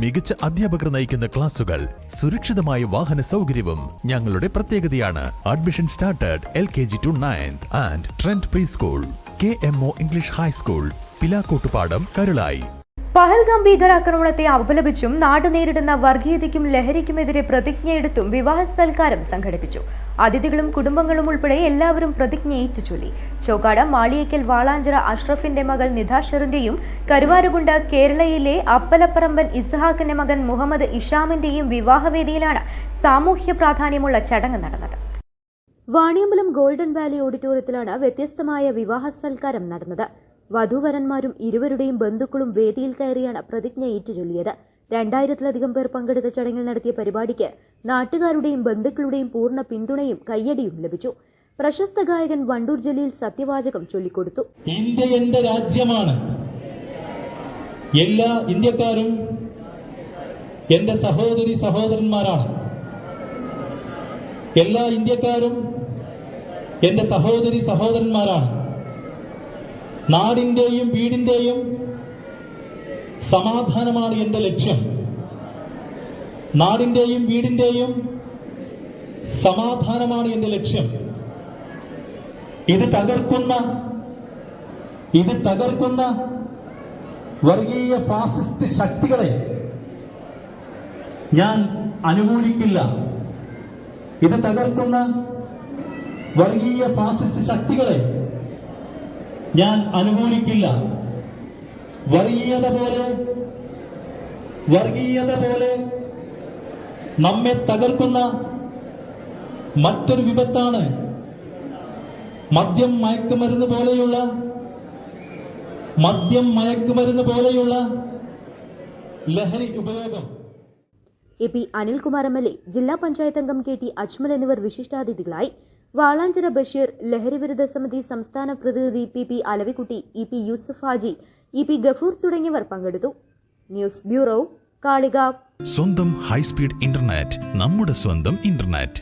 മികച്ച അധ്യാപകർ നയിക്കുന്ന ക്ലാസുകൾ, സുരക്ഷിതമായ വാഹന സൗകര്യവും ഞങ്ങളുടെ പ്രത്യേകതയാണ്. Admission started LKG to 9th and trend pre school, KMO English high school, Pilakkottupadam, Karulayi. Pahalgam ഭീകരാക്രമണത്തെ അപലപിച്ചും നാട് നേരിടുന്ന വർഗീയതയ്ക്കും ലഹരിക്കുമെതിരെ പ്രതിജ്ഞയെടുത്തും വിവാഹ സൽക്കാരം സംഘടിപ്പിച്ചു. അതിഥികളും കുടുംബങ്ങളും ഉൾപ്പെടെ എല്ലാവരും പ്രതിജ്ഞയേറ്റു ചൊല്ലി. ചോക്കാട് മാളിയേക്കൽ വാളാഞ്ചിറ അഷ്റഫിന്റെ മകൾ നിധാഷറിന്റെയും കരുവാരുകുണ്ട് കേരളയിലെ അപ്പലപ്പറമ്പൻ ഇസ്ഹാഖിന്റെ മകൻ മുഹമ്മദ് ഇഷാമിന്റെയും വിവാഹവേദിയിലാണ് സാമൂഹ്യ പ്രാധാന്യമുള്ള ചടങ്ങ് നടന്നത്. വാണിയമ്പലം ഗോൾഡൻ വാലി ഓഡിറ്റോറിയത്തിലാണ് വ്യത്യസ്തമായ വിവാഹ സൽക്കാരം നടന്നത്. വധൂവരന്മാരും ഇരുവരുടെയും ബന്ധുക്കളും വേദിയിൽ കയറിയാണ് പ്രതിജ്ഞ ഏറ്റുചൊല്ലിയത്. 2000-ലധികം പേർ പങ്കെടുത്ത ചടങ്ങിൽ നടത്തിയ പരിപാടിക്ക് നാട്ടുകാരുടെയും ബന്ധുക്കളുടെയും പൂർണ്ണ പിന്തുണയും കയ്യടിയും ലഭിച്ചു. പ്രശസ്ത ഗായകൻ വണ്ടൂർ ജലീൽ സത്യവാചകം ചൊല്ലിക്കൊടുത്തു. ഇന്ത്യ എന്റെ രാജ്യമാണ്. എല്ലാ ഇന്ത്യക്കാരും എന്റെ സഹോദരി സഹോദരന്മാരാണ്. എല്ലാ ഇന്ത്യക്കാരും എന്റെ സഹോദരി സഹോദരന്മാരാണ്. നാടിന്റെയും വീടിന്റെയും സമാധാനമാണ് എന്റെ ലക്ഷ്യം. നാടിന്റെയും വീടിന്റെയും സമാധാനമാണ് എന്റെ ലക്ഷ്യം. ഇത് തകർക്കുന്ന വർഗീയ ഫാസിസ്റ്റ് ശക്തികളെ ഞാൻ അനുകൂലിക്കില്ല. ഇത് തകർക്കുന്ന വർഗീയ ഫാസിസ്റ്റ് ശക്തികളെ ഞാൻ അനുകൂലിക്കില്ല. വർഗീയത പോലെ നമ്മെ തകർക്കുന്ന മറ്റൊരു വിപത്താണ് മദ്യം മയക്കുമരുന്ന് പോലെയുള്ള ലഹരി ഉപയോഗം. AP അനിൽകുമാർ MLA, ജില്ലാ പഞ്ചായത്ത് അംഗം KT അജ്മൽ എന്നിവർ വിശിഷ്ടാതിഥികളായി. വാളാഞ്ചിറ ബഷീർ, ലഹരിവിരുദ്ധ സമിതി സംസ്ഥാന പ്രതിനിധി PP Alavikutty, EP Yusuf Haji, EP Gafoor തുടങ്ങിയവർ പങ്കെടുത്തു. News bureau, Kalikavu. സ്വന്തം ഹൈസ്പീഡ് ഇന്റർനെറ്റ്, നമ്മുടെ സ്വന്തം ഇന്റർനെറ്റ്.